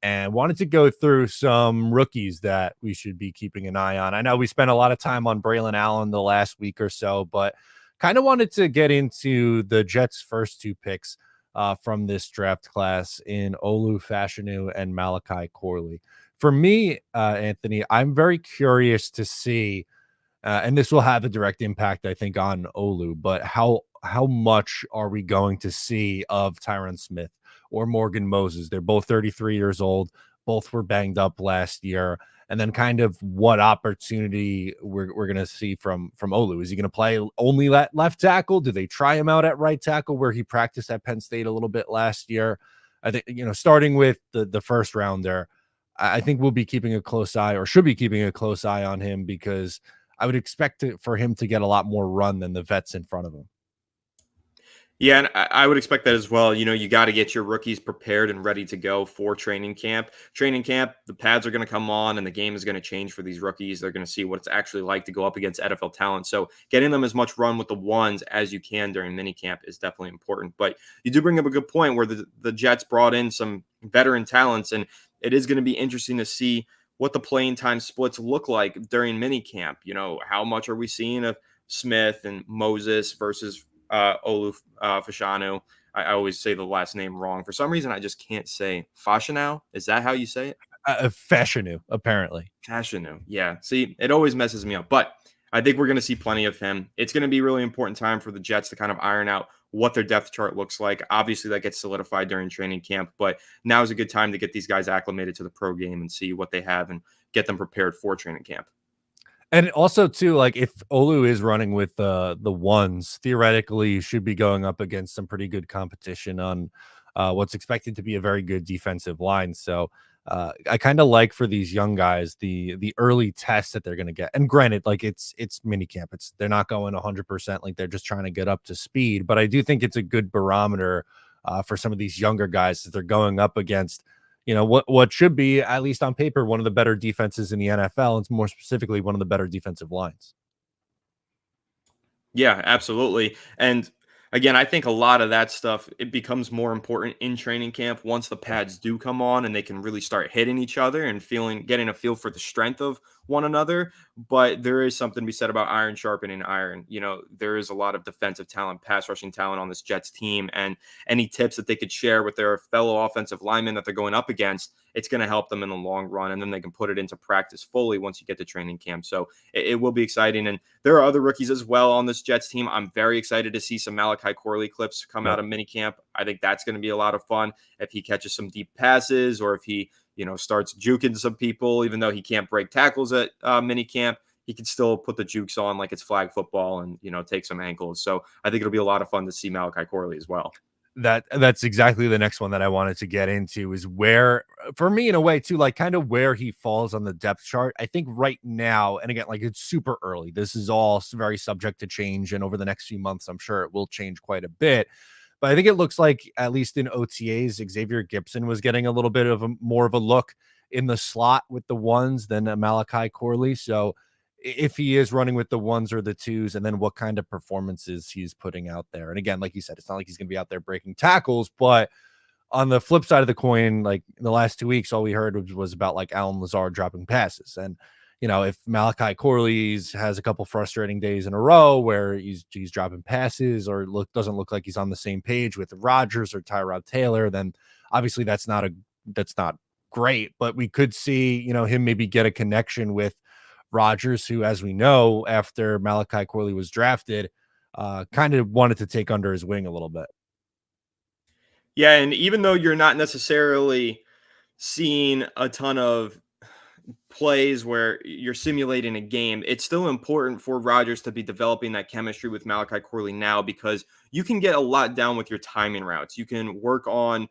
and wanted to go through some rookies that we should be keeping an eye on. I know we spent a lot of time on Braylon Allen the last week or so, but kind of wanted to get into the Jets' first two picks from this draft class in Olu Fashanu and Malachi Corley. For me, Anthony, I'm very curious to see, and this will have a direct impact, I think, on Olu, but how much are we going to see of Tyron Smith or Morgan Moses? They're both 33 years old. Both were banged up last year. And then kind of what opportunity we're going to see from Olu. Is he going to play only left tackle? Do they try him out at right tackle where he practiced at Penn State a little bit last year? I think, starting with the first rounder, I think we'll be keeping a close eye, or should be keeping a close eye on him, because I would expect for him to get a lot more run than the vets in front of him. Yeah, and I would expect that as well. You got to get your rookies prepared and ready to go for training camp. Training camp, the pads are going to come on and the game is going to change for these rookies. They're going to see what it's actually like to go up against NFL talent. So getting them as much run with the ones as you can during minicamp is definitely important. But you do bring up a good point where the Jets brought in some veteran talents, and it is going to be interesting to see what the playing time splits look like during minicamp. How much are we seeing of Smith and Moses versus Olu Fashanu. I always say the last name wrong. For some reason, I just can't say Fashanu. Is that how you say it? Fashanu, apparently. Fashanu. Yeah. See, it always messes me up. But I think we're going to see plenty of him. It's going to be a really important time for the Jets to kind of iron out what their depth chart looks like. Obviously, that gets solidified during training camp, but now is a good time to get these guys acclimated to the pro game and see what they have and get them prepared for training camp. And also, too, like, if Olu is running with the ones, theoretically, you should be going up against some pretty good competition on what's expected to be a very good defensive line. So I kind of like, for these young guys, the early tests that they're going to get. And granted, like, it's minicamp. They're not going 100%. Like, they're just trying to get up to speed. But I do think it's a good barometer for some of these younger guys that they're going up against. What should be, at least on paper, one of the better defenses in the NFL, and more specifically one of the better defensive lines. Yeah, absolutely. And again, I think a lot of that stuff, it becomes more important in training camp once the pads do come on and they can really start hitting each other and getting a feel for the strength of one another. But there is something to be said about iron sharpening iron. There is a lot of defensive talent, pass rushing talent on this Jets team, and any tips that they could share with their fellow offensive linemen that they're going up against, it's going to help them in the long run. And then they can put it into practice fully once you get to training camp. So it will be exciting. And there are other rookies as well on this Jets team. I'm very excited to see some Malachi Corley clips come out of minicamp. I think that's going to be a lot of fun if he catches some deep passes, or if he, starts juking some people, even though he can't break tackles at minicamp. He can still put the jukes on like it's flag football and, take some ankles. So I think it'll be a lot of fun to see Malachi Corley as well. That's exactly the next one that I wanted to get into, is where, for me, in a way too, like, kind of where he falls on the depth chart. I think right now, and again, like, it's super early. This is all very subject to change, and over the next few months, I'm sure it will change quite a bit. But I think it looks like, at least in OTAs, Xavier Gipson was getting a little bit of more of a look in the slot with the ones than Malachi Corley. So if he is running with the ones or the twos, and then what kind of performances he's putting out there. And again, like you said, it's not like he's going to be out there breaking tackles, but on the flip side of the coin, like, in the last 2 weeks, all we heard was about, like, Allen Lazard dropping passes. And, if Malachi Corley has a couple frustrating days in a row where he's dropping passes, or doesn't look like he's on the same page with Rodgers or Tyrod Taylor, then obviously that's not great. But we could see, him maybe get a connection with Rodgers, who, as we know, after Malachi Corley was drafted, kind of wanted to take under his wing a little bit. Yeah, and even though you're not necessarily seeing a ton of plays where you're simulating a game, it's still important for Rodgers to be developing that chemistry with Malachi Corley now, because you can get a lot down with your timing routes. You can work on,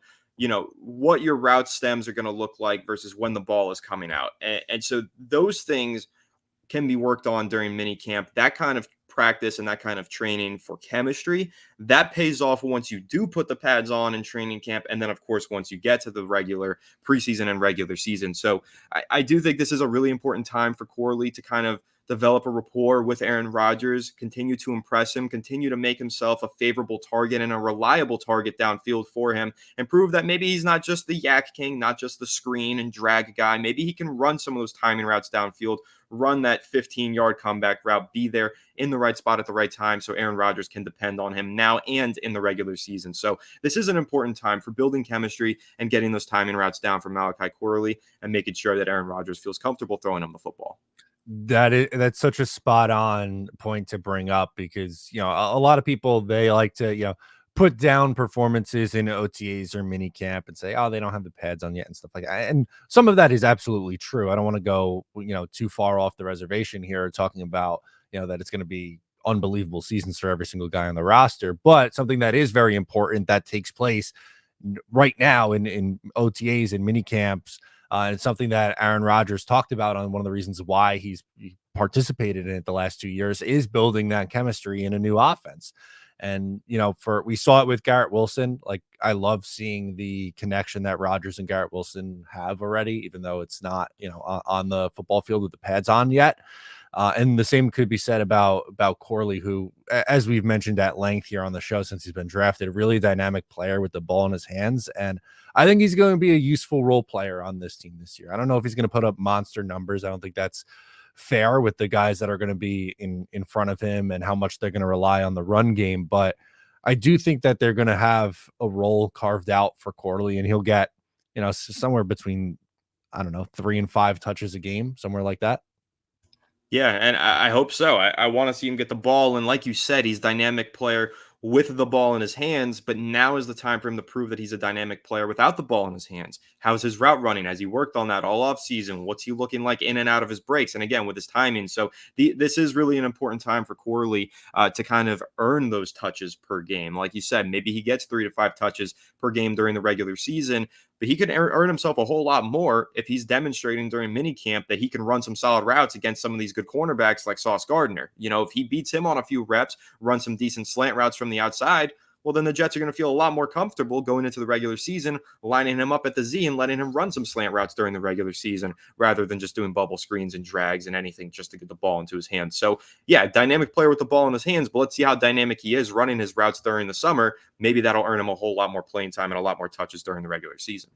what your route stems are going to look like versus when the ball is coming out. And so those things can be worked on during mini camp. That kind of practice and that kind of training for chemistry, that pays off once you do put the pads on in training camp. And then, of course, once you get to the regular preseason and regular season. So I do think this is a really important time for Corley to kind of develop a rapport with Aaron Rodgers, continue to impress him, continue to make himself a favorable target and a reliable target downfield for him, and prove that maybe he's not just the yak king, not just the screen and drag guy. Maybe he can run some of those timing routes downfield, run that 15-yard comeback route, be there in the right spot at the right time so Aaron Rodgers can depend on him now and in the regular season. So this is an important time for building chemistry and getting those timing routes down for Malachi Corley and making sure that Aaron Rodgers feels comfortable throwing him the football. That's such a spot on point to bring up because a lot of people, they like to put down performances in OTAs or mini camp and say, oh, they don't have the pads on yet and stuff like that. And some of that is absolutely true. I don't want to go too far off the reservation here talking about that it's going to be unbelievable seasons for every single guy on the roster, but something that is very important that takes place right now in OTAs and mini camps. And it's something that Aaron Rodgers talked about on one of the reasons why he participated in it the last 2 years is building that chemistry in a new offense. And, we saw it with Garrett Wilson. Like, I love seeing the connection that Rodgers and Garrett Wilson have already, even though it's not, on the football field with the pads on yet. And the same could be said about Corley, who, as we've mentioned at length here on the show since he's been drafted, a really dynamic player with the ball in his hands. And I think he's going to be a useful role player on this team this year. I don't know if he's going to put up monster numbers. I don't think that's fair with the guys that are going to be in front of him and how much they're going to rely on the run game. But I do think that they're going to have a role carved out for Corley, and he'll get, somewhere between, I don't know, 3 and 5 touches a game, somewhere like that. Yeah, and I hope so. I want to see him get the ball. And like you said, he's a dynamic player with the ball in his hands, but now is the time for him to prove that he's a dynamic player without the ball in his hands. How's his route running? Has he worked on that all off season? What's he looking like in and out of his breaks? And again, with his timing. So this is really an important time for Corley to kind of earn those touches per game. Like you said, maybe he gets 3 to 5 touches per game during the regular season, but he could earn himself a whole lot more if he's demonstrating during minicamp that he can run some solid routes against some of these good cornerbacks like Sauce Gardner. If he beats him on a few reps, run some decent slant routes from the outside, well, then the Jets are going to feel a lot more comfortable going into the regular season, lining him up at the Z and letting him run some slant routes during the regular season rather than just doing bubble screens and drags and anything just to get the ball into his hands. So, yeah, dynamic player with the ball in his hands, but let's see how dynamic he is running his routes during the summer. Maybe that'll earn him a whole lot more playing time and a lot more touches during the regular season.